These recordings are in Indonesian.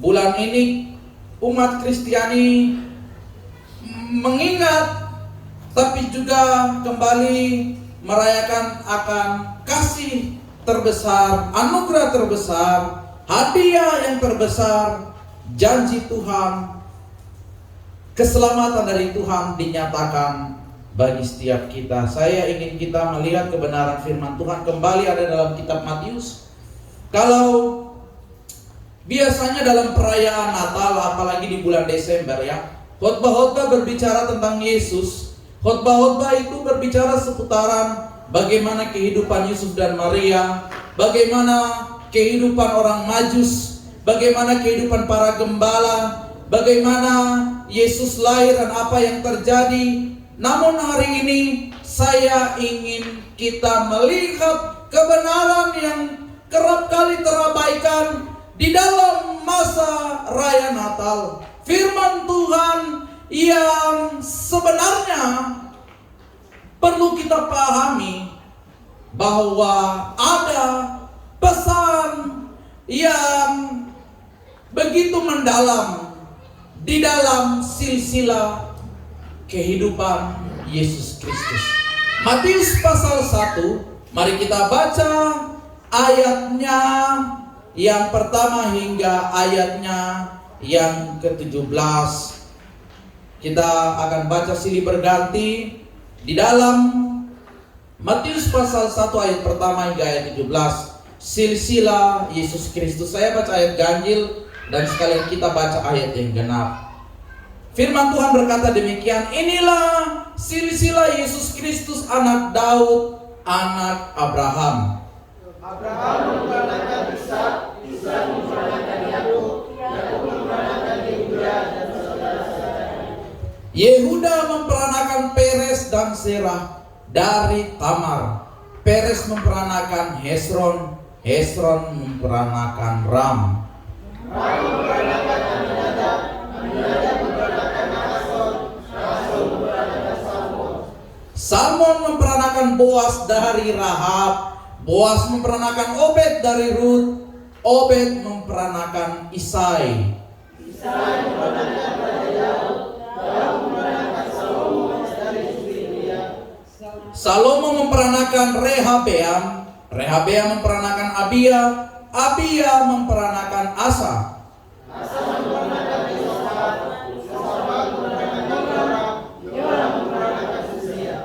bulan ini umat Kristiani mengingat, tapi juga kembali merayakan akan kasih terbesar, anugerah terbesar, hadiah yang terbesar, janji Tuhan, keselamatan dari Tuhan dinyatakan bagi setiap kita. Saya ingin kita melihat kebenaran firman Tuhan kembali ada dalam kitab Matius. Kalau biasanya dalam perayaan Natal, apalagi di bulan Desember ya, khotbah-khotbah berbicara tentang Yesus. Khotbah-khotbah itu berbicara seputaran bagaimana kehidupan Yusuf dan Maria, bagaimana kehidupan orang Majus, bagaimana kehidupan para gembala, bagaimana Yesus lahir dan apa yang terjadi. Namun hari ini saya ingin kita melihat kebenaran yang kerap kali terabaikan di dalam masa raya Natal. Firman Tuhan yang sebenarnya perlu kita pahami bahwa ada pesan yang begitu mendalam di dalam silsilah kehidupan Yesus Kristus. Matius pasal 1, mari kita baca ayatnya yang pertama hingga ayatnya yang ke-17. Kita akan baca silih berganti di dalam Matius pasal 1 ayat pertama hingga ayat 17. Silsilah Yesus Kristus. Saya baca ayat ganjil dan sekalian kita baca ayat yang genap. Firman Tuhan berkata demikian, inilah silsilah Yesus Kristus anak Daud, anak Abraham. Abraham memperanakan Ishak, Ishak memperanakan Yakub, Yakub memperanakan Yehuda dan saudara-saudaranya. Yehuda memperanakan Peres dan Serah dari Tamar. Peres memperanakan Hesron, Hesron memperanakan Ram. Ram memperanakan Aminadab, Aminadab memperanakan Nahson, Nahson memperanakan Salmon. Salmon memperanakan Boas dari Rahab, Boas memperanakan Obed dari Rut, Obed memperanakan Isai. Isai memperanakan Raja Daud, Daud memperanakan Salomo dari istri Uria. Salomo memperanakan Rehabeam, Rehabeam memperanakan Abia, Abia memperanakan Asa. Asa memperanakan Yosafat, Yosafat memperanakan Yoram, Yoram memperanakan Uzia.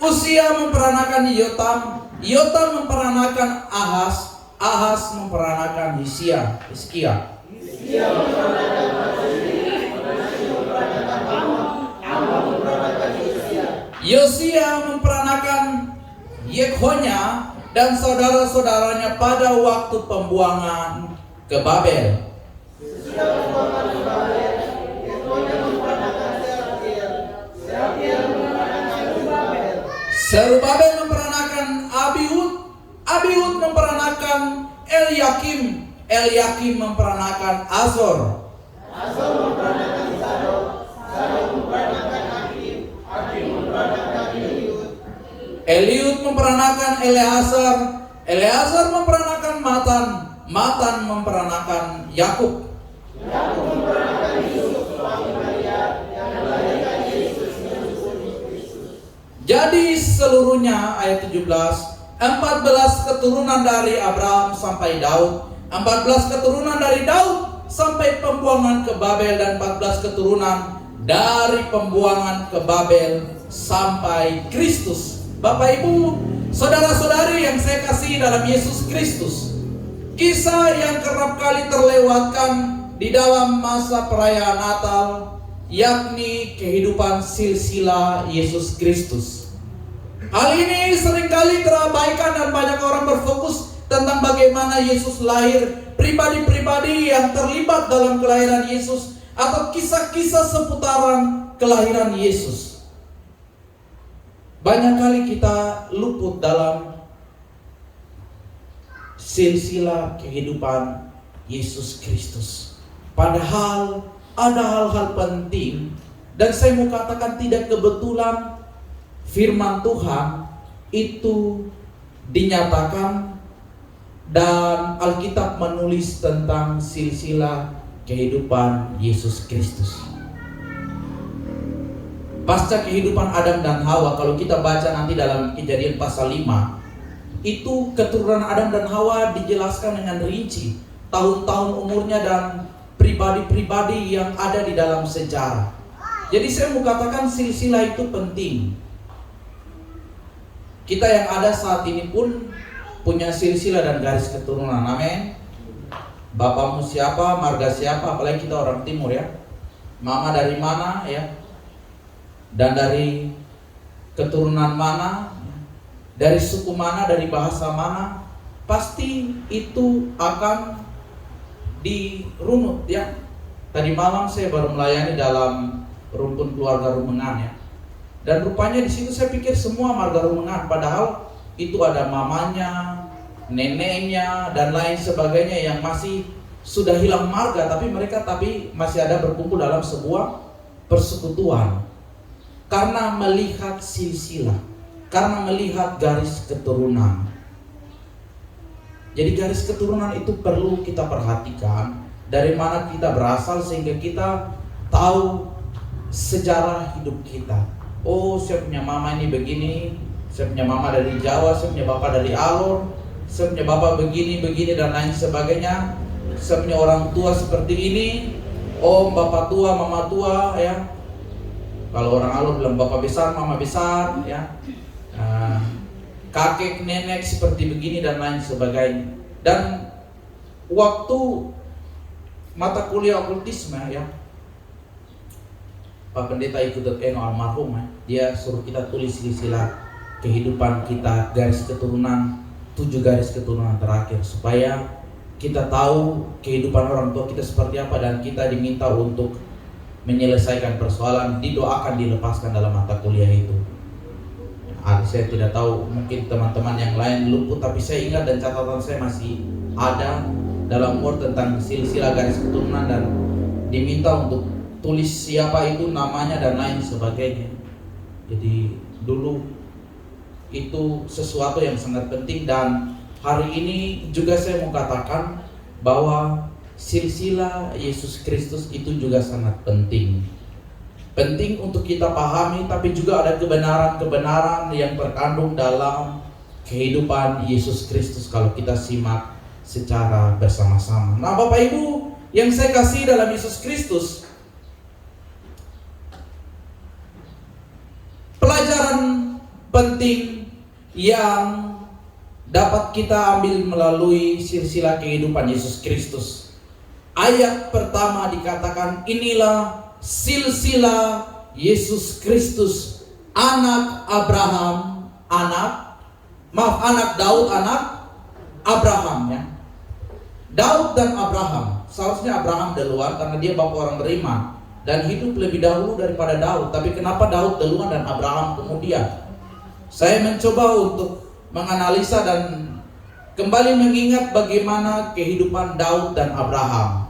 Uzia memperanakan Yotam, Yotam memperanakan Ahas, Ahas memperanakan Hizkia. Hizkia memperanakan Manasye, Manasye memperanakan Amon, Amon memperanakan Yosia. Yosia memperanakan Yekhonya dan saudara-saudaranya pada waktu pembuangan ke Babel. Sesudah pembuangan ke Babel, Yekhonya memperanakan Sealtiel, Sealtiel memperanakan Zerubabel. Zerubabel memperanakan Abihud, Abihud memperanakan Eliakim, Eliakim memperanakan Azor. Azor memperanakan Zadok, Zadok memperanakan Akim, Akim memperanakan Eliud. Eliud memperanakan Eleazar, Eleazar memperanakan Matan, Matan memperanakan Yakub. Yakub memperanakan Yusuf suami Maria yang melahirkan Yesus yang disebut Kristus. Jadi seluruhnya ayat 17, 14 keturunan dari Abraham sampai Daud, 14 keturunan dari Daud sampai pembuangan ke Babel, dan 14 keturunan dari pembuangan ke Babel sampai Kristus. Bapak Ibu, saudara-saudari yang saya kasihi dalam Yesus Kristus, kisah yang kerap kali terlewatkan di dalam masa perayaan Natal, yakni kehidupan silsilah Yesus Kristus. Hal ini seringkali terabaikan dan banyak orang berfokus tentang bagaimana Yesus lahir, pribadi-pribadi yang terlibat dalam kelahiran Yesus, atau kisah-kisah seputaran kelahiran Yesus. Banyak kali kita luput dalam silsilah kehidupan Yesus Kristus. Padahal ada hal-hal penting, dan saya mau katakan tidak kebetulan firman Tuhan itu dinyatakan dan Alkitab menulis tentang silsilah kehidupan Yesus Kristus. Pasca kehidupan Adam dan Hawa, kalau kita baca nanti dalam Kejadian pasal 5, itu keturunan Adam dan Hawa dijelaskan dengan rinci tahun-tahun umurnya dan pribadi-pribadi yang ada di dalam sejarah. Jadi saya mau katakan silsilah itu penting. Kita yang ada saat ini pun punya silsilah dan garis keturunan. Amin. Bapakmu siapa, marga siapa, apalagi kita orang timur ya. Mama dari mana ya, dan dari keturunan mana, dari suku mana, dari bahasa mana, pasti itu akan dirunut ya. Tadi malam saya baru melayani dalam rumpun keluarga Rumengan ya. Dan rupanya di situ saya pikir semua marga Rumengan, padahal itu ada mamanya, neneknya dan lain sebagainya yang masih sudah hilang marga, tapi mereka masih ada berkumpul dalam sebuah persekutuan. Karena melihat silsilah, karena melihat garis keturunan. Jadi garis keturunan itu perlu kita perhatikan, dari mana kita berasal sehingga kita tahu sejarah hidup kita. Oh, saya punya mama ini begini, saya punya mama dari Jawa, saya punya bapak dari Alor, saya punya bapak begini dan lain sebagainya. Saya punya orang tua seperti ini, om, bapak tua, mama tua ya. Kalau orang Alor bilang bapak besar, mama besar ya. Kakek, nenek seperti begini dan lain sebagainya. Dan waktu mata kuliah okultisme ya, Pak Pendeta Ikut Eno almarhum ya, dia suruh kita tulis silsilah kehidupan kita, garis keturunan, 7 garis keturunan terakhir, supaya kita tahu kehidupan orang tua kita seperti apa, dan kita diminta untuk menyelesaikan persoalan, didoakan dilepaskan dalam mata kuliah itu. Saya tidak tahu, mungkin teman-teman yang lain luput, tapi saya ingat dan catatan saya masih ada dalam Word tentang silsilah garis keturunan, dan diminta untuk tulis siapa itu, namanya dan lain sebagainya. Jadi dulu itu sesuatu yang sangat penting, dan hari ini juga saya mau katakan bahwa silsilah Yesus Kristus itu juga sangat penting. Penting untuk kita pahami, tapi juga ada kebenaran-kebenaran yang terkandung dalam kehidupan Yesus Kristus kalau kita simak secara bersama-sama. Nah, Bapak Ibu yang saya kasih dalam Yesus Kristus, pelajaran penting yang dapat kita ambil melalui silsilah kehidupan Yesus Kristus. Ayat pertama dikatakan, inilah silsilah Yesus Kristus, anak Abraham, anak Daud, anak Abraham ya. Daud dan Abraham, seharusnya Abraham duluan karena dia bapak orang beriman dan hidup lebih dahulu daripada Daud. Tapi kenapa Daud duluan dan Abraham kemudian? Saya mencoba untuk menganalisa dan kembali mengingat bagaimana kehidupan Daud dan Abraham.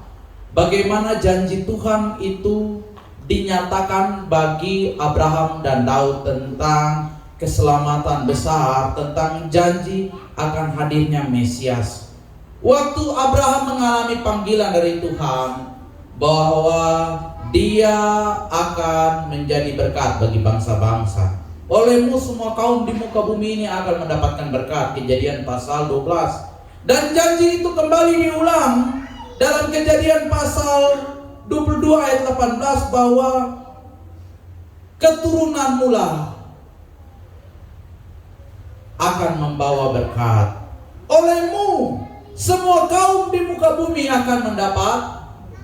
Bagaimana janji Tuhan itu dinyatakan bagi Abraham dan Daud tentang keselamatan besar, tentang janji akan hadirnya Mesias. Waktu Abraham mengalami panggilan dari Tuhan bahwa dia akan menjadi berkat bagi bangsa-bangsa. Olehmu semua kaum di muka bumi ini akan mendapatkan berkat. Kejadian pasal 12. Dan janji itu kembali diulang dalam Kejadian pasal 22 ayat 18 bahwa keturunanmu lah akan membawa berkat. Olehmu semua kaum di muka bumi akan mendapat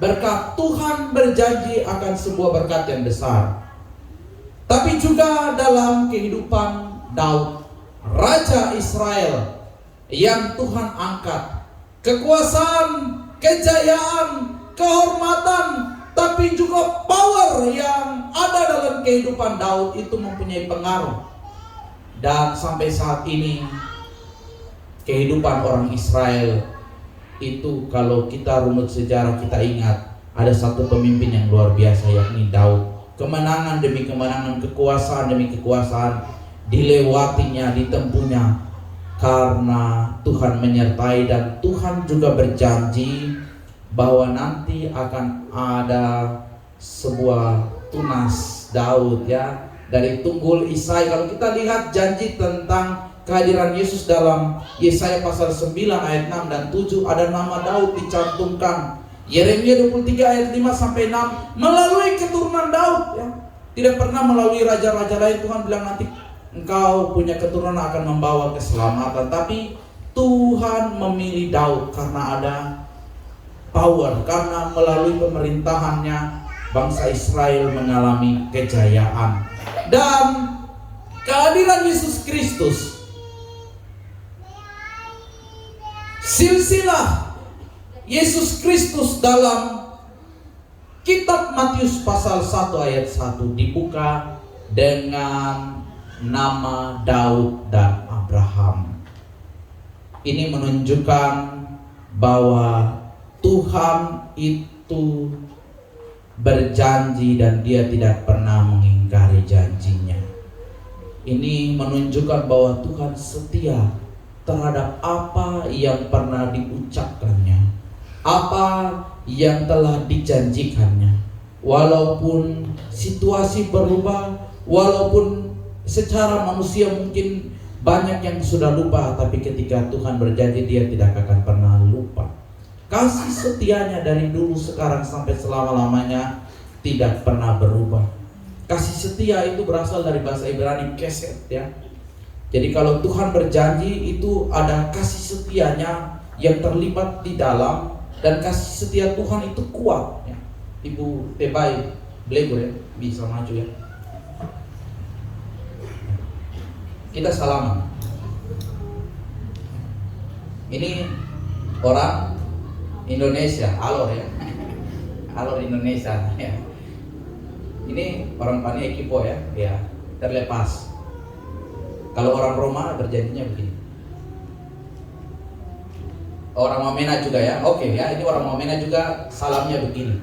berkat. Tuhan berjanji akan sebuah berkat yang besar. Tapi juga dalam kehidupan Daud, Raja Israel yang Tuhan angkat, kekuasaan, kejayaan, kehormatan, tapi juga power yang ada dalam kehidupan Daud itu mempunyai pengaruh. Dan sampai saat ini kehidupan orang Israel itu, kalau kita runut sejarah, kita ingat ada satu pemimpin yang luar biasa, yakni Daud. Kemenangan demi kemenangan, kekuasaan demi kekuasaan dilewatinya, ditempuhnya karena Tuhan menyertai. Dan Tuhan juga berjanji bahwa nanti akan ada sebuah tunas Daud ya, dari tunggul Isai. Kalau kita lihat janji tentang kehadiran Yesus dalam Yesaya pasal 9 ayat 6 dan 7, ada nama Daud dicantumkan. Yeremia 23 ayat 5 sampai 6, melalui keturunan Daud ya. Tidak pernah melalui raja-raja lain. Tuhan bilang nanti engkau punya keturunan akan membawa keselamatan. Tapi Tuhan memilih Daud karena ada power, karena melalui pemerintahannya bangsa Israel mengalami kejayaan. Dan kehadiran Yesus Kristus, silsilah Yesus Kristus dalam Kitab Matius pasal 1 ayat 1 dibuka dengan nama Daud dan Abraham. Ini menunjukkan bahwa Tuhan itu berjanji dan Dia tidak pernah mengingkari janjinya. Ini menunjukkan bahwa Tuhan setia terhadap apa yang pernah diucapkannya, apa yang telah dijanjikannya. Walaupun situasi berubah, walaupun secara manusia mungkin banyak yang sudah lupa, tapi ketika Tuhan berjanji Dia tidak akan pernah lupa. Kasih setianya dari dulu, sekarang sampai selama-lamanya tidak pernah berubah. Kasih setia itu berasal dari bahasa Ibrani keset ya. Jadi kalau Tuhan berjanji itu ada kasih setianya yang terlibat di dalam. Dan kasih setia Tuhan itu kuat ya. Ibu Tebay Blego ya, bisa maju ya. Kita salaman. Ini orang Indonesia, alor ya. Alor Indonesia ya. Ini orang Pani Ekipo ya, ya, terlepas. Kalau orang Roma berjanjinya begini. Orang Wamena juga ya, oke ya, ini orang Wamena juga salamnya begini.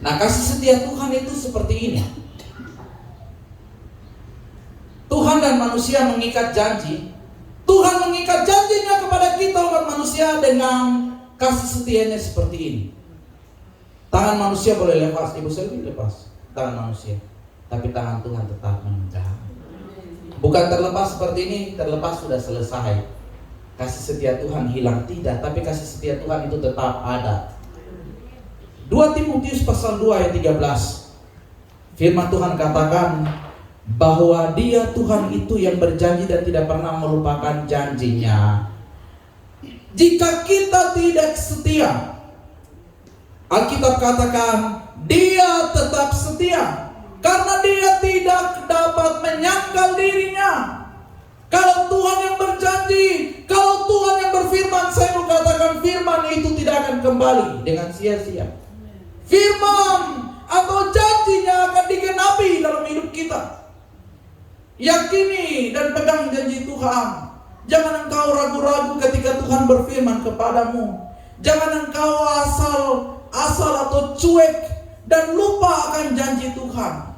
Nah, kasih setia Tuhan itu seperti ini. Tuhan dan manusia mengikat janji. Tuhan mengikat janjinya kepada kita umat manusia dengan kasih setianya seperti ini. Tangan manusia boleh lepas, Ibu Selvi lepas tangan manusia, tapi tangan Tuhan tetap memegang. Bukan terlepas seperti ini, terlepas sudah selesai. Kasih setia Tuhan hilang, tidak, tapi kasih setia Tuhan itu tetap ada. 2 Timotius pasal 2 ayat 13, firman Tuhan katakan bahwa Dia Tuhan itu yang berjanji dan tidak pernah melupakan janjinya. Jika kita tidak setia, Alkitab katakan Dia tetap setia, karena Dia tidak dapat menyangkal dirinya. Kalau Tuhan yang berjanji, kalau Tuhan yang berfirman, saya mau katakan firman itu tidak akan kembali dengan sia-sia. Firman atau janjinya akan digenapi dalam hidup kita. Yakini dan pegang janji Tuhan. Jangan engkau ragu-ragu ketika Tuhan berfirman kepadamu. Jangan engkau asal atau cuek dan lupa akan janji Tuhan.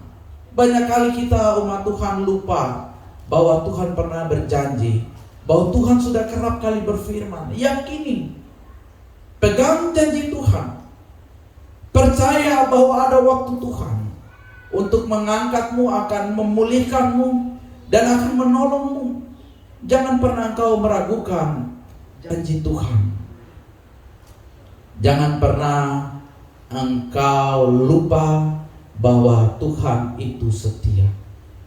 Banyak kali kita umat Tuhan lupa bahwa Tuhan pernah berjanji, bahwa Tuhan sudah kerap kali berfirman. Yakini, pegang janji Tuhan, percaya bahwa ada waktu Tuhan untuk mengangkatmu, akan memulihkanmu, dan akan menolongmu. Jangan pernah engkau meragukan janji Tuhan. Jangan pernah engkau lupa bahwa Tuhan itu setia.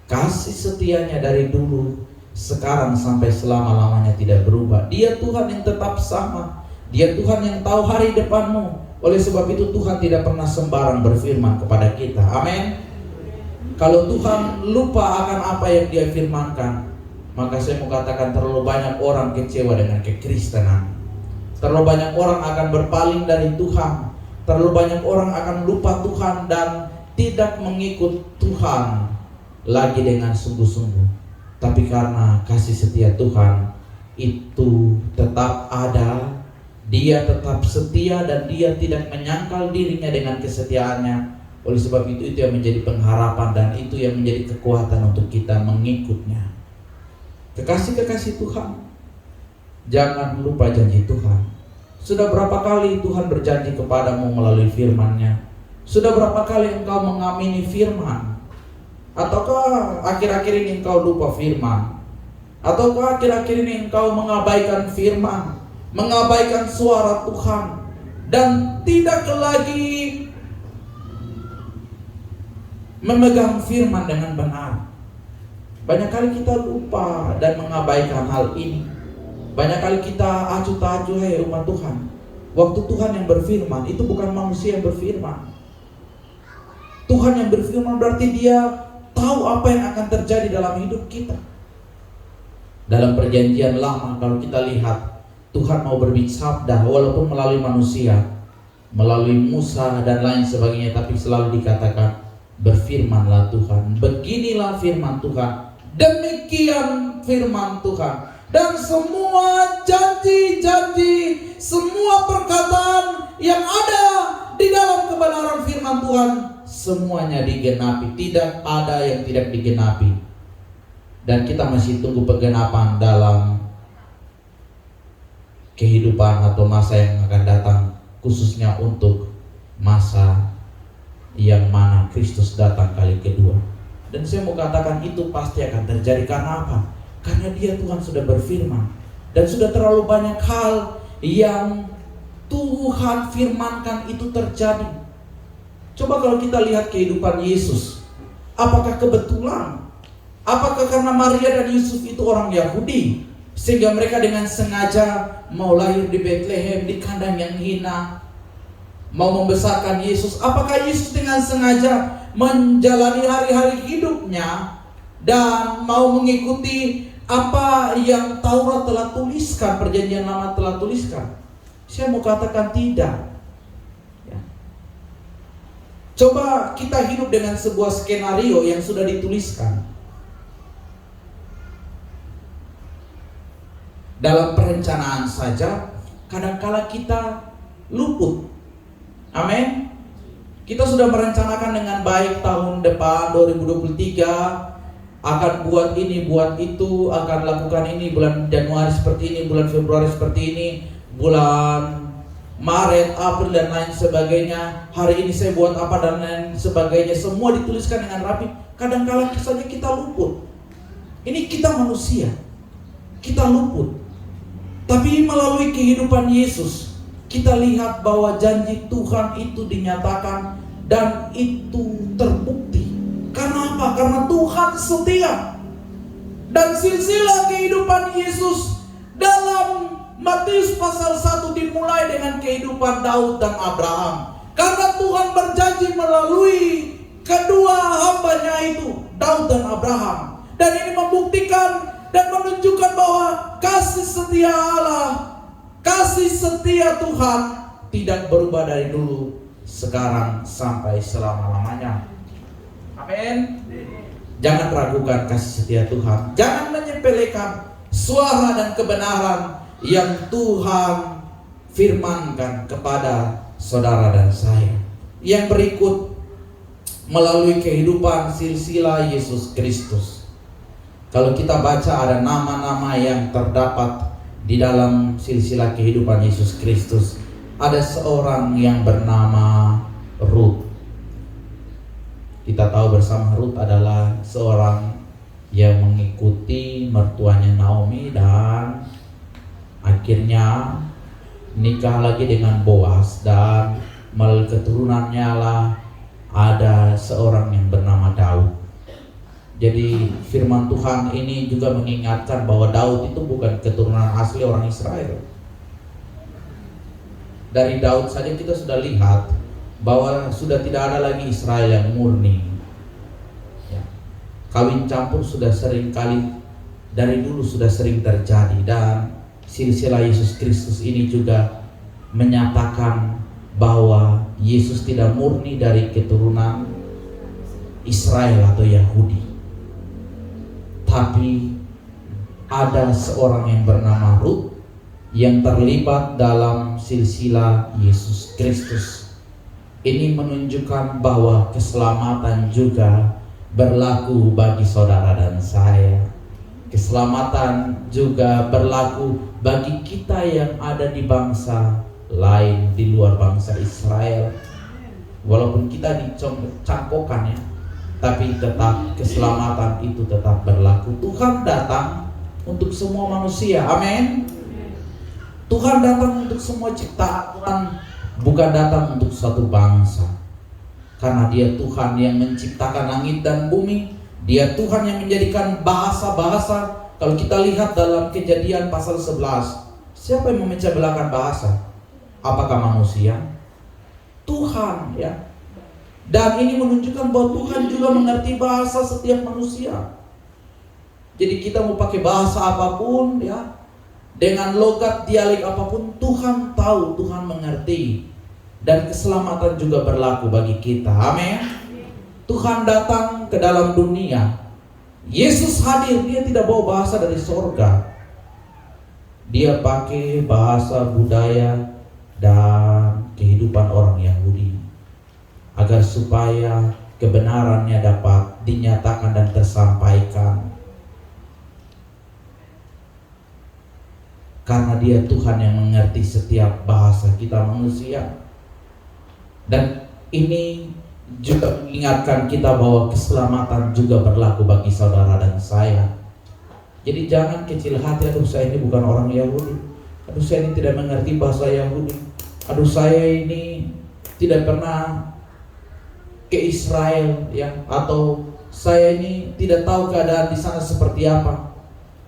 Kasih setianya dari dulu, sekarang sampai selama-lamanya tidak berubah. Dia Tuhan yang tetap sama. Dia Tuhan yang tahu hari depanmu. Oleh sebab itu Tuhan tidak pernah sembarang berfirman kepada kita. Amin. Kalau Tuhan lupa akan apa yang Dia firmankan, maka saya mau katakan terlalu banyak orang kecewa dengan kekristenan. Terlalu banyak orang akan berpaling dari Tuhan. Terlalu banyak orang akan lupa Tuhan dan tidak mengikut Tuhan lagi dengan sungguh-sungguh. Tapi karena kasih setia Tuhan itu tetap ada, Dia tetap setia dan Dia tidak menyangkal dirinya dengan kesetiaannya. Oleh sebab itu yang menjadi pengharapan dan itu yang menjadi kekuatan untuk kita mengikutnya. Kekasih-kekasih Tuhan, jangan lupa janji Tuhan. Sudah berapa kali Tuhan berjanji kepadamu melalui firman-Nya? Sudah berapa kali engkau mengamini firman? Ataukah akhir-akhir ini engkau lupa firman? Ataukah akhir-akhir ini engkau mengabaikan firman, mengabaikan suara Tuhan, dan tidak lagi memegang firman dengan benar? Banyak kali kita lupa dan mengabaikan hal ini. Banyak kali kita acuh tak acuh, hai umat Tuhan. Waktu Tuhan yang berfirman, itu bukan manusia yang berfirman. Tuhan yang berfirman berarti Dia tahu apa yang akan terjadi dalam hidup kita. Dalam perjanjian lama, kalau kita lihat, Tuhan mau berbicara walaupun melalui manusia, melalui Musa dan lain sebagainya, tapi selalu dikatakan, berfirmanlah Tuhan, beginilah firman Tuhan, demikian firman Tuhan. Dan semua janji-janji, semua perkataan yang ada di dalam kebenaran firman Tuhan, semuanya digenapi. Tidak ada yang tidak digenapi. Dan kita masih tunggu penggenapan dalam kehidupan atau masa yang akan datang, khususnya untuk masa yang mana Kristus datang kali kedua. Dan saya mau katakan itu pasti akan terjadi. Karena apa? Karena Dia, Tuhan, sudah berfirman. Dan sudah terlalu banyak hal yang Tuhan firmankan itu terjadi. Coba kalau kita lihat kehidupan Yesus, apakah kebetulan? Apakah karena Maria dan Yusuf itu orang Yahudi, sehingga mereka dengan sengaja mau lahir di Bethlehem, di kandang yang hina, mau membesarkan Yesus? Apakah Yesus dengan sengaja menjalani hari-hari hidupnya dan mau mengikuti apa yang Taurat telah tuliskan, perjanjian lama telah tuliskan? Saya mau katakan tidak. Ya. Coba kita hidup dengan sebuah skenario yang sudah dituliskan. Dalam perencanaan saja, kadangkala kita luput. Amin. Kita sudah merencanakan dengan baik tahun depan 2023 akan buat ini, buat itu, akan lakukan ini, bulan Januari seperti ini, bulan Februari seperti ini, bulan Maret, April dan lain sebagainya. Hari ini saya buat apa dan lain sebagainya. Semua dituliskan dengan rapi. Kadang-kala saja kita luput. Ini kita manusia, kita luput. Tapi melalui kehidupan Yesus, kita lihat bahwa janji Tuhan itu dinyatakan dan itu terbukti. Karena apa? Karena Tuhan setia. Dan silsilah kehidupan Yesus dalam Matius pasal 1 dimulai dengan kehidupan Daud dan Abraham. Karena Tuhan berjanji melalui kedua hambanya itu, Daud dan Abraham. Dan ini membuktikan dan menunjukkan bahwa kasih setia Allah, kasih setia Tuhan tidak berubah dari dulu, sekarang sampai selama-lamanya. Amin. Jangan ragukan kasih setia Tuhan. Jangan menyepelekan suara dan kebenaran yang Tuhan firmankan kepada saudara dan saya. Yang berikut, melalui kehidupan silsilah Yesus Kristus. Kalau kita baca ada nama-nama yang terdapat di dalam silsilah kehidupan Yesus Kristus. Ada seorang yang bernama Ruth. Kita tahu bersama Ruth adalah seorang yang mengikuti mertuanya Naomi dan akhirnya nikah lagi dengan Boaz, dan melalui keturunannya lah ada seorang yang bernama Daud. Jadi firman Tuhan ini juga mengingatkan bahwa Daud itu bukan keturunan asli orang Israel. Dari Daud saja kita sudah lihat bahwa sudah tidak ada lagi Israel yang murni. Ya. Kawin campur sudah sering kali, dari dulu sudah sering terjadi. Dan silsilah Yesus Kristus ini juga menyatakan bahwa Yesus tidak murni dari keturunan Israel atau Yahudi. Tapi ada seorang yang bernama Ruth yang terlibat dalam silsilah Yesus Kristus. Ini menunjukkan bahwa keselamatan juga berlaku bagi saudara dan saya. Keselamatan juga berlaku bagi kita yang ada di bangsa lain di luar bangsa Israel. Walaupun kita dicangkokkan ya, tapi tetap keselamatan itu tetap berlaku. Tuhan datang untuk semua manusia. Amin. Tuhan datang untuk semua ciptaan. Tuhan bukan datang untuk suatu bangsa. Karena Dia Tuhan yang menciptakan langit dan bumi. Dia Tuhan yang menjadikan bahasa-bahasa. Kalau kita lihat dalam Kejadian pasal 11, siapa yang memecah belahkan bahasa? Apakah manusia? Tuhan ya. Dan ini menunjukkan bahwa Tuhan juga mengerti bahasa setiap manusia. Jadi kita mau pakai bahasa apapun ya, dengan logat dialek apapun, Tuhan tahu, Tuhan mengerti. Dan keselamatan juga berlaku bagi kita. Amin. Tuhan datang ke dalam dunia. Yesus hadir, Dia tidak bawa bahasa dari sorga. Dia pakai bahasa budaya dan kehidupan orang Yahudi, agar supaya kebenarannya dapat dinyatakan dan tersampaikan. Karena Dia Tuhan yang mengerti setiap bahasa kita manusia. Dan ini juga mengingatkan kita bahwa keselamatan juga berlaku bagi saudara dan saya. Jadi jangan kecil hati, aduh saya ini bukan orang Yahudi, aduh saya ini tidak mengerti bahasa Yahudi, aduh saya ini tidak pernah ke Israel ya, atau saya ini tidak tahu keadaan di sana seperti apa.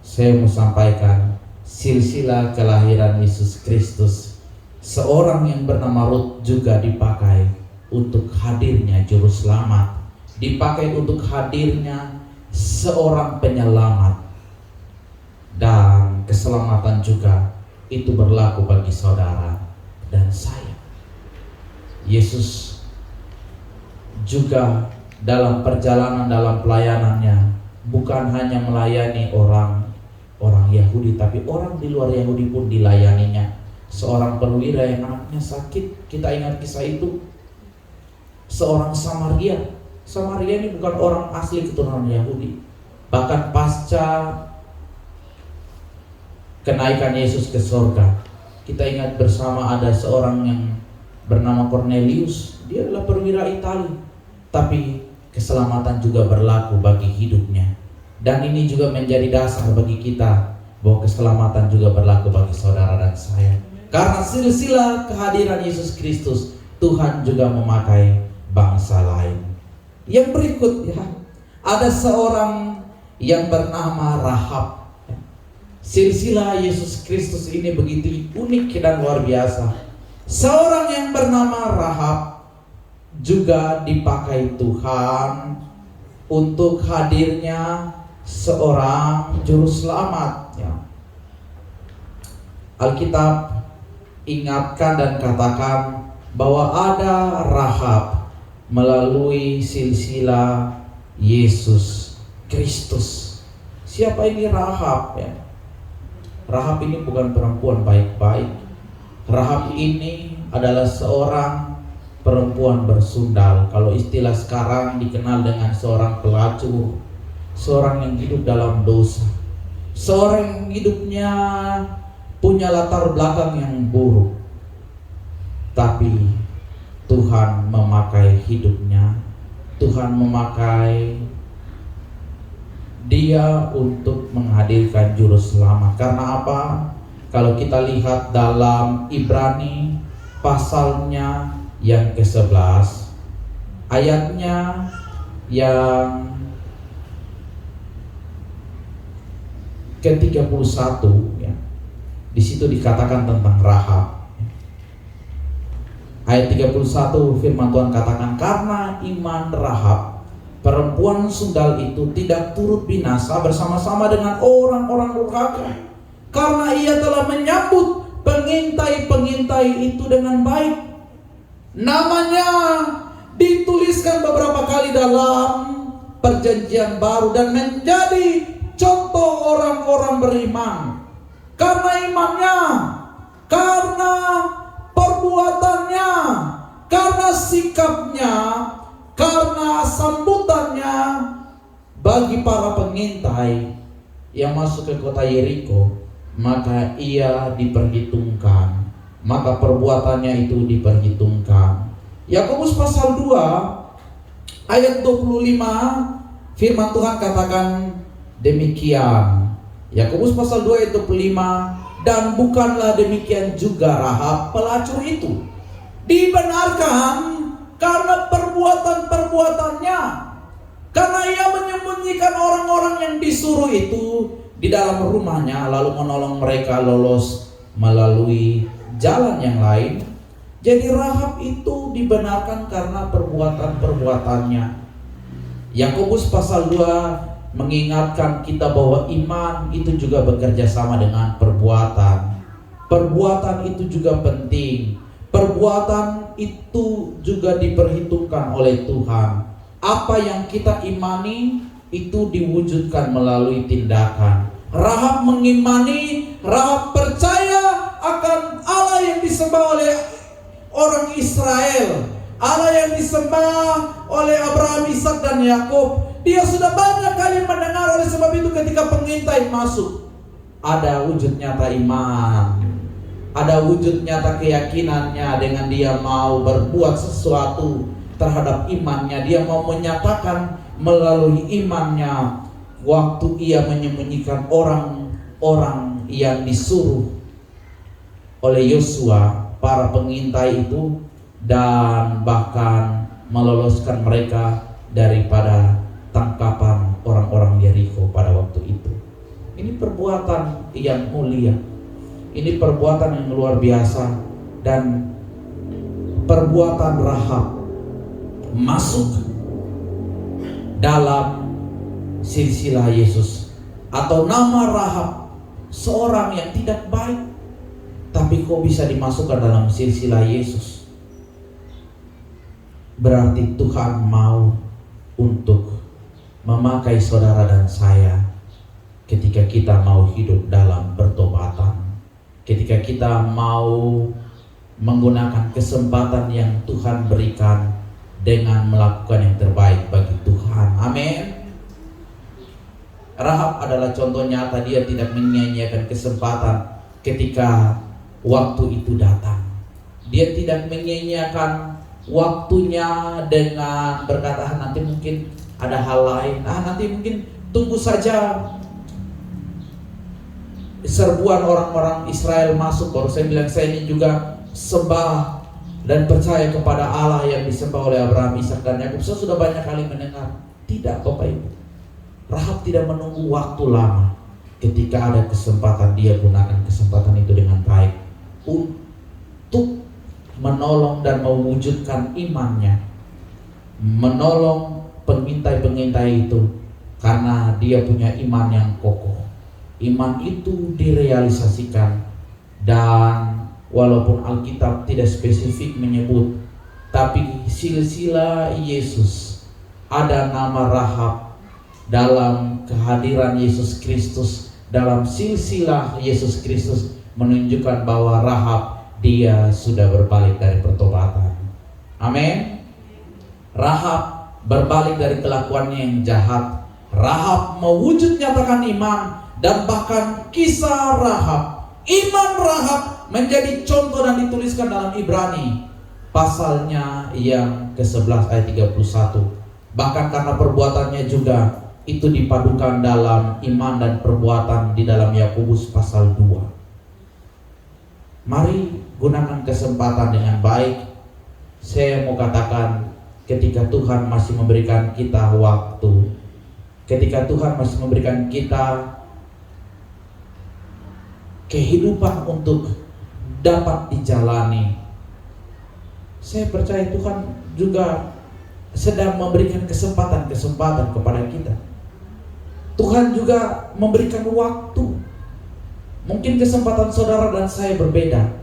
Saya mau sampaikan silsilah kelahiran Yesus Kristus, seorang yang bernama Rut juga dipakai untuk hadirnya juru selamat, dipakai untuk hadirnya seorang penyelamat. Dan keselamatan juga itu berlaku bagi saudara dan saya. Yesus juga dalam perjalanan, dalam pelayanannya, bukan hanya melayani orang Yahudi, tapi orang di luar Yahudi pun dilayaninya. Seorang perwira yang anaknya sakit, kita ingat kisah itu. Seorang Samaria ini bukan orang asli keturunan Yahudi. Bahkan pasca kenaikan Yesus ke surga, kita ingat bersama ada seorang yang bernama Cornelius. Dia adalah perwira Italia, tapi keselamatan juga berlaku bagi hidupnya. Dan ini juga menjadi dasar bagi kita bahwa keselamatan juga berlaku bagi saudara dan saya. Karena silsilah kehadiran Yesus Kristus, Tuhan juga memakai bangsa lain. Yang berikut ya, ada seorang yang bernama Rahab. Silsilah Yesus Kristus ini begitu unik dan luar biasa. Seorang yang bernama Rahab juga dipakai Tuhan untuk hadirnya seorang juru selamat ya. Alkitab ingatkan dan katakan bahwa ada Rahab melalui silsilah Yesus Kristus. Siapa ini Rahab ya? Rahab ini bukan perempuan baik-baik. Rahab ini adalah seorang perempuan bersundal. Kalau istilah sekarang dikenal dengan seorang pelacur, seorang yang hidup dalam dosa, seorang yang hidupnya punya latar belakang yang buruk. Tapi Tuhan memakai hidupnya, Tuhan memakai dia untuk menghadirkan juru selamat. Karena apa? Kalau kita lihat dalam Ibrani pasalnya yang ke-11, ayatnya yang ke-31 ya. Di situ dikatakan tentang Rahab. Ayat 31 firman Tuhan katakan, karena iman Rahab, perempuan sundal itu tidak turut binasa bersama-sama dengan orang-orang durhaka, karena ia telah menyambut pengintai-pengintai itu dengan baik. Namanya dituliskan beberapa kali dalam perjanjian baru dan menjadi contoh orang-orang beriman. Karena imannya, karena perbuatannya, karena sikapnya, karena sambutannya bagi para pengintai yang masuk ke kota Yeriko, maka ia diperhitungkan maka perbuatannya itu diperhitungkan. Yakobus pasal 2 ayat 25, firman Tuhan katakan demikian. Yakobus pasal 2 ayat 25, dan bukanlah demikian juga Rahab pelacur itu dibenarkan karena perbuatan-perbuatannya, karena ia menyembunyikan orang-orang yang disuruh itu di dalam rumahnya, lalu menolong mereka lolos melalui jalan yang lain. Jadi Rahab itu dibenarkan karena perbuatan-perbuatannya. Yakobus pasal 2 mengingatkan kita bahwa iman itu juga bekerja sama dengan perbuatan. Perbuatan itu juga penting. Perbuatan itu juga diperhitungkan oleh Tuhan. Apa yang kita imani itu diwujudkan melalui tindakan. Rahab mengimani, Rahab percaya akan Allah yang disembah oleh orang Israel, Allah yang disembah oleh Abraham, Ishak dan Yakub. Dia sudah banyak kali mendengar, oleh sebab itu ketika pengintai masuk, ada wujud nyata iman, ada wujud nyata keyakinannya dengan dia mau berbuat sesuatu terhadap imannya. Dia mau menyatakan melalui imannya waktu ia menyembunyikan orang-orang yang disuruh oleh Yosua, para pengintai itu, dan bahkan meloloskan mereka daripada tangkapan orang-orang Yeriko pada waktu itu. Ini perbuatan yang mulia, ini perbuatan yang luar biasa. Dan perbuatan Rahab masuk dalam silsilah Yesus, atau nama Rahab, seorang yang tidak baik, tapi kok bisa dimasukkan dalam silsilah Yesus? Berarti Tuhan mau untuk memakai saudara dan saya ketika kita mau hidup dalam pertobatan, ketika kita mau menggunakan kesempatan yang Tuhan berikan dengan melakukan yang terbaik bagi Tuhan. Amin. Rahab adalah contoh nyata. Dia tidak menyia-nyiakan kesempatan ketika waktu itu datang. Dia tidak menyia-nyiakan waktunya dengan berkata nanti mungkin ada hal lain, nanti mungkin tunggu saja serbuan orang-orang Israel masuk baru saya bilang saya ini juga sembah dan percaya kepada Allah yang disembah oleh Abraham, Ishak dan Yakub. Saya sudah banyak kali mendengar. Tidak, Bapak Ibu. Rahab tidak menunggu waktu lama. Ketika ada kesempatan, dia gunakan kesempatan itu dengan baik untuk menolong dan mewujudkan imannya, menolong pengintai-pengintai itu, karena dia punya iman yang kokoh. Iman itu direalisasikan, dan walaupun Alkitab tidak spesifik menyebut, tapi silsilah Yesus, ada nama Rahab dalam kehadiran Yesus Kristus, dalam silsilah Yesus Kristus, menunjukkan bahwa Rahab dia sudah berbalik dari pertobatan. Amin. Rahab berbalik dari kelakuannya yang jahat. Rahab mewujud nyatakan iman, dan bahkan kisah Rahab, iman Rahab menjadi contoh dan dituliskan dalam Ibrani pasalnya yang ke-11 ayat 31. Bahkan karena perbuatannya juga itu dipadukan dalam iman dan perbuatan di dalam Yakobus pasal 2. Mari gunakan kesempatan dengan baik. Saya mau katakan, ketika Tuhan masih memberikan kita waktu, ketika Tuhan masih memberikan kita kehidupan untuk dapat dijalani, saya percaya Tuhan juga sedang memberikan kesempatan-kesempatan kepada kita. Tuhan juga memberikan waktu. Mungkin kesempatan saudara dan saya berbeda.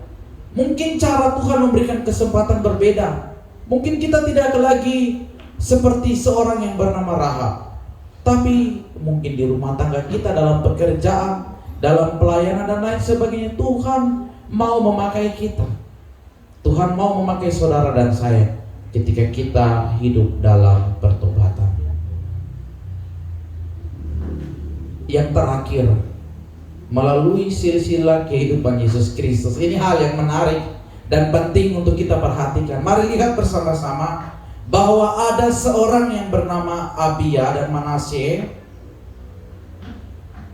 Mungkin cara Tuhan memberikan kesempatan berbeda. Mungkin kita tidak lagi seperti seorang yang bernama Rahab, tapi mungkin di rumah tangga kita, dalam pekerjaan, dalam pelayanan dan lain sebagainya, Tuhan mau memakai kita. Tuhan mau memakai saudara dan saya ketika kita hidup dalam pertobatan. Yang terakhir, melalui silsilah kehidupan Yesus Kristus. Ini hal yang menarik dan penting untuk kita perhatikan. Mari lihat bersama-sama bahwa ada seorang yang bernama Abia dan Manasye.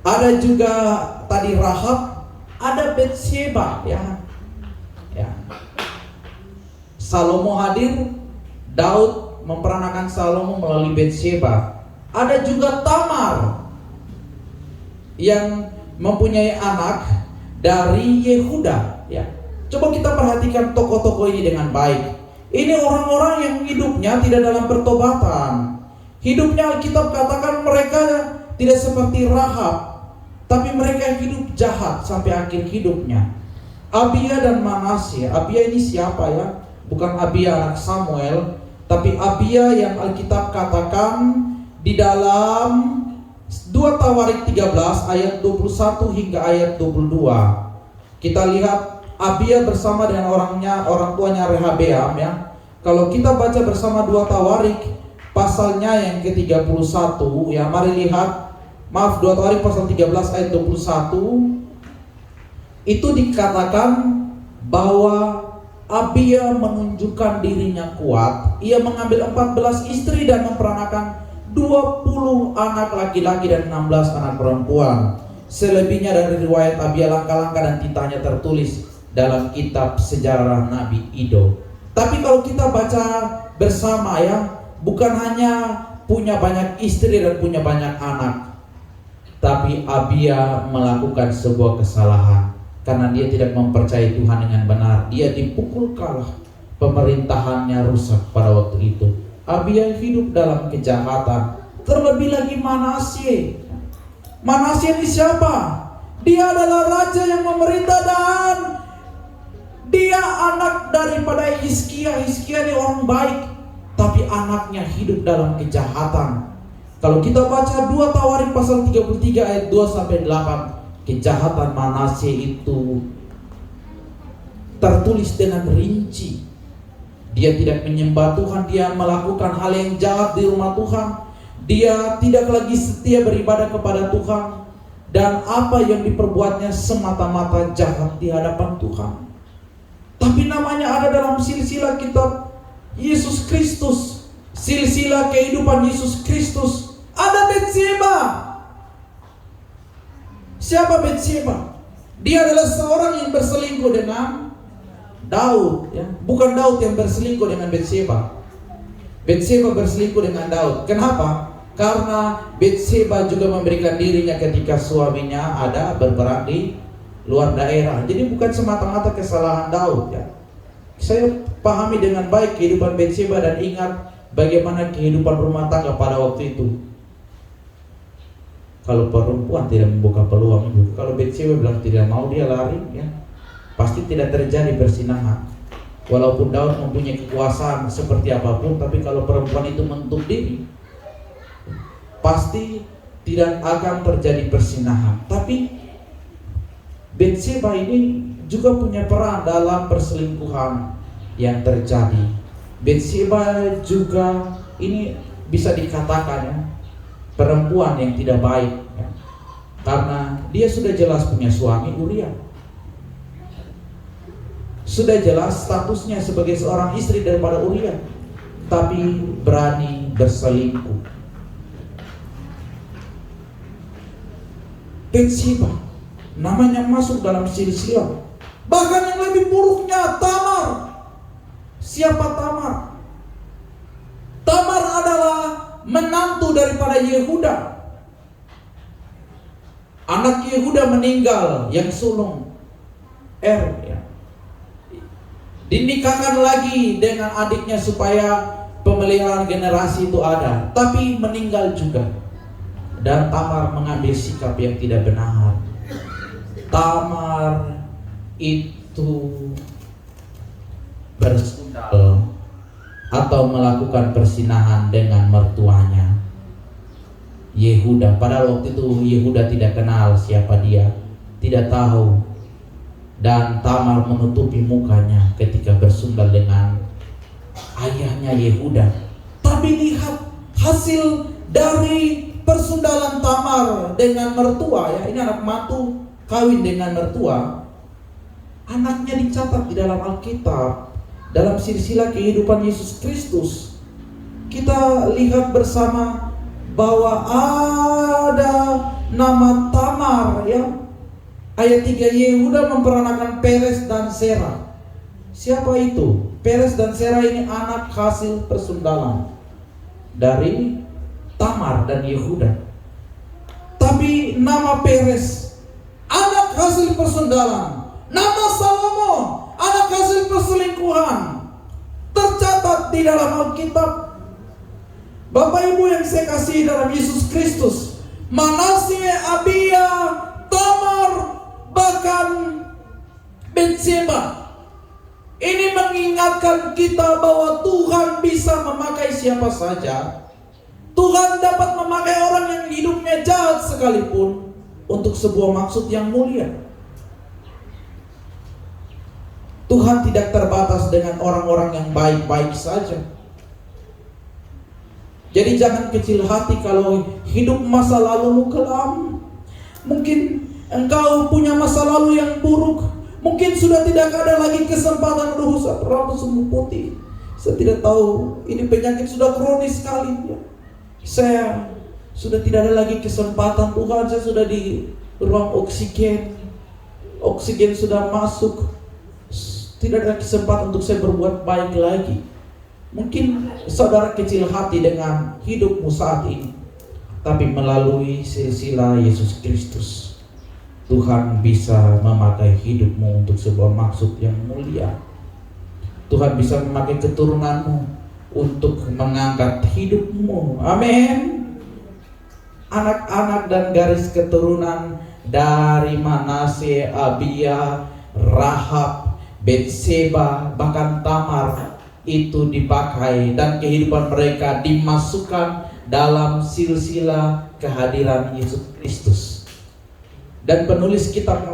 Ada juga tadi Rahab, ada Batsheba, ya. Salomo hadir, Daud memperanakan Salomo melalui Batsheba. Ada juga Tamar yang mempunyai anak dari Yehuda, ya. Coba kita perhatikan tokoh-tokoh ini dengan baik. Ini orang-orang yang hidupnya tidak dalam pertobatan. Hidupnya Alkitab katakan mereka tidak seperti Rahab, tapi mereka hidup jahat sampai akhir hidupnya. Abia dan Manasye. Abia ini siapa, ya? Bukan Abia anak Samuel, tapi Abia yang Alkitab katakan di dalam 2 Tawarik 13 ayat 21 hingga ayat 22. Kita lihat Abia bersama dengan orang tuanya Rehabeam, ya. Kalau kita baca bersama 2 Tawarik pasalnya yang ke-31, ya, mari lihat. 2 Tawarik pasal 13 ayat 21. Itu dikatakan bahwa Abia menunjukkan dirinya kuat. Ia mengambil 14 istri dan memperanakan 20 anak laki-laki dan 16 anak perempuan. Selebihnya dari riwayat Abia langkah-langkah dan titanya tertulis dalam kitab sejarah Nabi Ido. Tapi kalau kita baca bersama, ya, bukan hanya punya banyak istri dan punya banyak anak, tapi Abia melakukan sebuah kesalahan karena dia tidak mempercayai Tuhan dengan benar. Dia dipukul kalah, pemerintahannya rusak pada waktu itu. Abia hidup dalam kejahatan. Terlebih lagi Manasye. Manasye ini siapa? Dia adalah raja yang memerintah dan dia anak daripada Hizkia. Hizkia ini orang baik, tapi anaknya hidup dalam kejahatan. Kalau kita baca 2 Tawarik pasal 33 ayat 2 sampai 8, kejahatan Manasye itu tertulis dengan rinci. Dia tidak menyembah Tuhan, dia melakukan hal yang jahat di rumah Tuhan. Dia tidak lagi setia beribadah kepada Tuhan, dan apa yang diperbuatnya semata-mata jahat di hadapan Tuhan. Tapi namanya ada dalam silsilah kitab Yesus Kristus, silsilah kehidupan Yesus Kristus. Ada Batsheba. Siapa Batsheba? Dia adalah seorang yang berselingkuh dengan Daud, ya. Bukan Daud yang berselingkuh dengan Batsheba. Batsheba berselingkuh dengan Daud. Kenapa? Karena Batsheba juga memberikan dirinya ketika suaminya ada berperang di luar daerah. Jadi bukan semata-mata kesalahan Daud, ya. Saya pahami dengan baik kehidupan Batsheba dan ingat bagaimana kehidupan rumah tangga pada waktu itu. Kalau perempuan tidak membuka peluang itu, kalau Batsheba bilang tidak mau, dia lari, ya, pasti tidak terjadi persinahan. Walaupun Daud mempunyai kekuasaan seperti apapun, tapi kalau perempuan itu menutup diri, pasti tidak akan terjadi persinahan. Tapi Batsheba ini juga punya peran dalam perselingkuhan yang terjadi. Batsheba juga ini bisa dikatakan, ya, perempuan yang tidak baik, ya, karena dia sudah jelas punya suami Uria, sudah jelas statusnya sebagai seorang istri daripada Uria, tapi berani berselingkuh. Batsheba namanya masuk dalam silsilah. Bahkan yang lebih buruknya Tamar. Siapa Tamar? Tamar adalah menantu daripada Yehuda. Anak Yehuda meninggal yang sulung, ya. Dinikahkan lagi dengan adiknya supaya pemeliharaan generasi itu ada, tapi meninggal juga. Dan Tamar mengambil sikap yang tidak benar. Tamar itu bersundal atau melakukan persinahan dengan mertuanya Yehuda. Pada waktu itu Yehuda tidak kenal siapa dia, tidak tahu. Dan Tamar menutupi mukanya ketika bersundal dengan ayahnya Yehuda. Tapi lihat hasil dari persundalan Tamar dengan mertua, ya. Ini anak mantu kawin dengan mertua, anaknya dicatat di dalam Alkitab, dalam silsilah kehidupan Yesus Kristus. Kita lihat bersama bahwa ada nama Tamar, ya. Ayat 3, Yehuda memperanakan Peres dan Serah. Siapa itu? Peres dan Serah ini anak hasil persundalan dari Tamar dan Yehuda. Tapi nama Peres, anak hasil persundalan, nama Salomo, anak hasil perselingkuhan, tercatat di dalam Alkitab. Bapak Ibu yang saya kasihi dalam Yesus Kristus, Manasye, Abia, Tamar, bahkan Betseba, ini mengingatkan kita bahwa Tuhan bisa memakai siapa saja. Tuhan dapat memakai orang yang hidupnya jahat sekalipun untuk sebuah maksud yang mulia. Tuhan tidak terbatas dengan orang-orang yang baik-baik saja. Jadi jangan kecil hati kalau hidup masa lalumu kelam. Mungkin engkau punya masa lalu yang buruk. Mungkin sudah tidak ada lagi kesempatan. Aduh, saya rambut semua putih. Saya tidak tahu, ini penyakit sudah kronis sekali. Saya sudah tidak ada lagi kesempatan. Tuhan, saya sudah di ruang oksigen. Oksigen sudah masuk. Tidak ada kesempatan untuk saya berbuat baik lagi. Mungkin saudara kecil hati dengan hidupmu saat ini. Tapi melalui silsilah Yesus Kristus, Tuhan bisa memakai hidupmu untuk sebuah maksud yang mulia. Tuhan bisa memakai keturunanmu untuk mengangkat hidupmu. Amin. Anak-anak dan garis keturunan dari Manasye, Abia, Rahab, Betseba, bahkan Tamar itu dipakai dan kehidupan mereka dimasukkan dalam silsilah kehadiran Yesus Kristus. Dan penulis kitab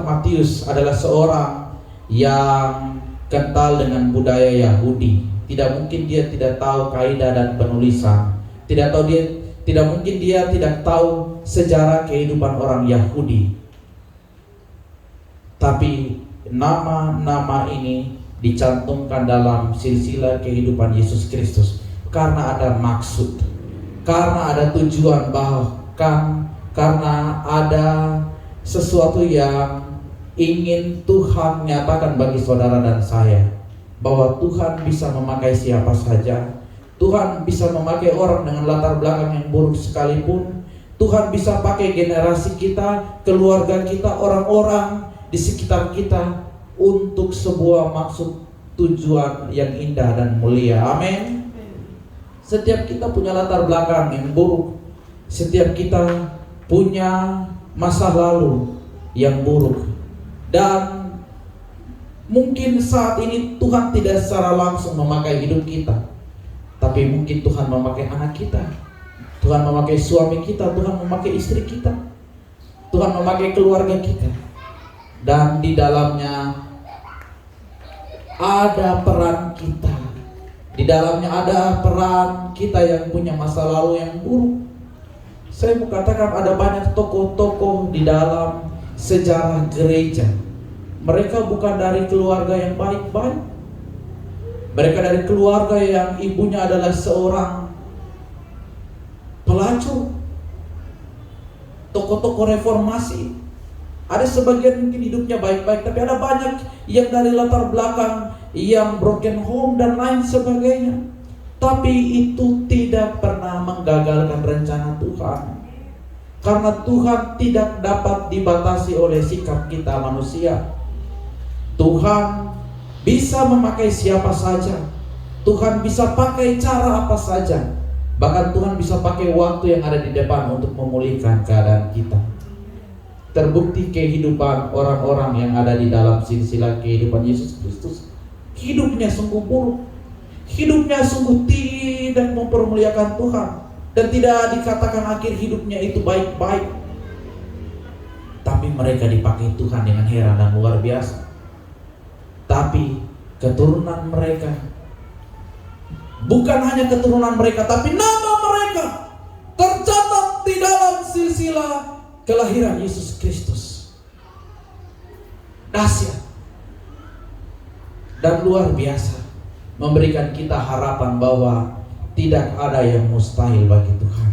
Matius adalah seorang yang kental dengan budaya Yahudi. Tidak mungkin dia tidak tahu kaidah dan penulisan. Tidak mungkin dia tidak tahu sejarah kehidupan orang Yahudi. Tapi nama-nama ini dicantumkan dalam silsilah kehidupan Yesus Kristus karena ada maksud, karena ada tujuan, bahkan karena ada sesuatu yang ingin Tuhan nyatakan bagi saudara dan saya, bahwa Tuhan bisa memakai siapa saja. Tuhan bisa memakai orang dengan latar belakang yang buruk sekalipun. Tuhan bisa pakai generasi kita, keluarga kita, orang-orang di sekitar kita untuk sebuah maksud tujuan yang indah dan mulia. Amin. Setiap kita punya latar belakang yang buruk. Setiap kita punya masa lalu yang buruk. Dan mungkin saat ini Tuhan tidak secara langsung memakai hidup kita, tapi mungkin Tuhan memakai anak kita, Tuhan memakai suami kita, Tuhan memakai istri kita, Tuhan memakai keluarga kita. Dan di dalamnya ada peran kita. Di dalamnya ada peran kita yang punya masa lalu yang buruk. Saya mau katakan ada banyak tokoh-tokoh di dalam sejarah gereja. Mereka bukan dari keluarga yang baik-baik. Mereka dari keluarga yang ibunya adalah seorang pelacur. Tokoh-tokoh reformasi. Ada sebagian mungkin hidupnya baik-baik, tapi ada banyak yang dari latar belakang yang broken home dan lain sebagainya. Tapi itu tidak pernah menggagalkan rencana Tuhan. Karena Tuhan tidak dapat dibatasi oleh sikap kita manusia. Tuhan bisa memakai siapa saja. Tuhan bisa pakai cara apa saja. Bahkan Tuhan bisa pakai waktu yang ada di depan untuk memulihkan keadaan kita. Terbukti kehidupan orang-orang yang ada di dalam silsilah kehidupan Yesus Kristus, hidupnya sungguh buruk, hidupnya sungguh tidak mempermuliakan Tuhan, dan tidak dikatakan akhir hidupnya itu baik-baik. Tapi mereka dipakai Tuhan dengan heran dan luar biasa. Tapi keturunan mereka, bukan hanya keturunan mereka, tapi nama mereka tercatat di dalam silsilah kelahiran Yesus Kristus. Dahsyat dan luar biasa, memberikan kita harapan bahwa tidak ada yang mustahil bagi Tuhan.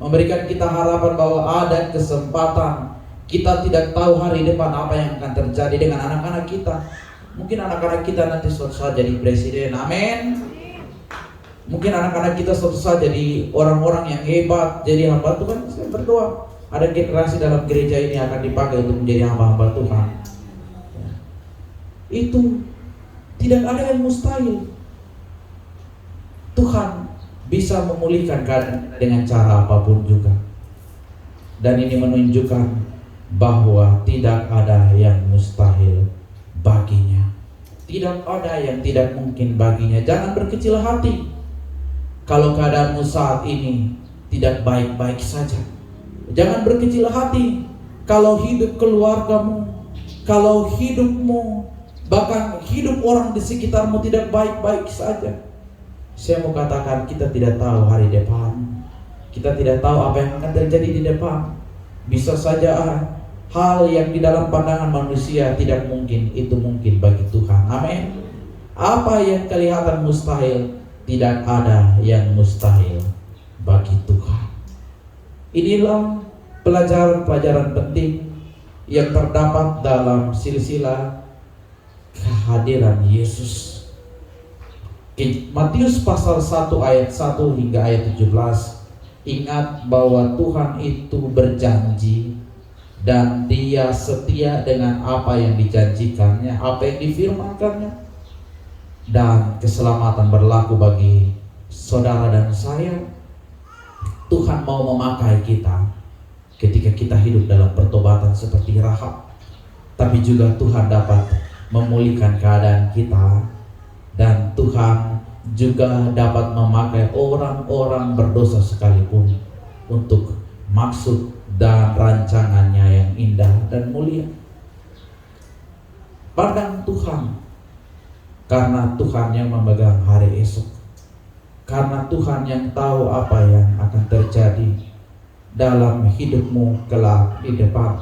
Memberikan kita harapan bahwa ada kesempatan. Kita tidak tahu hari depan apa yang akan terjadi dengan anak-anak kita. Mungkin anak-anak kita nanti suatu saat jadi presiden, amin. Mungkin anak-anak kita suatu saat jadi orang-orang yang hebat, jadi hamba Tuhan. Saya berdoa ada generasi dalam gereja ini akan dipakai untuk menjadi hamba-hamba Tuhan. Itu tidak ada yang mustahil. Tuhan bisa memulihkan keadaan dengan cara apapun juga. Dan ini menunjukkan bahwa tidak ada yang mustahil baginya. Tidak ada yang tidak mungkin baginya. Jangan berkecil hati kalau keadaanmu saat ini tidak baik-baik saja. Jangan berkecil hati kalau hidup keluargamu, kalau hidupmu, bahkan hidup orang di sekitarmu tidak baik-baik saja. Saya mau katakan, kita tidak tahu hari depan. Kita tidak tahu apa yang akan terjadi di depan. Bisa saja hal yang di dalam pandangan manusia tidak mungkin, itu mungkin bagi Tuhan. Amin. Apa yang kelihatan mustahil, tidak ada yang mustahil bagi Tuhan. Inilah pelajaran-pelajaran penting yang terdapat dalam silsilah kehadiran Yesus. Matius pasal 1 ayat 1 hingga ayat 17. Ingat bahwa Tuhan itu berjanji dan Dia setia dengan apa yang dijanjikannya, apa yang difirmankannya. Dan keselamatan berlaku bagi saudara dan saya. Tuhan mau memakai kita ketika kita hidup dalam pertobatan seperti Rahab. Tapi juga Tuhan dapat memulihkan keadaan kita. Dan Tuhan juga dapat memakai orang-orang berdosa sekalipun untuk maksud dan rancangannya yang indah dan mulia. Pandang Tuhan, karena Tuhan yang memegang hari esok. Karena Tuhan yang tahu apa yang akan terjadi dalam hidupmu kelak di depan.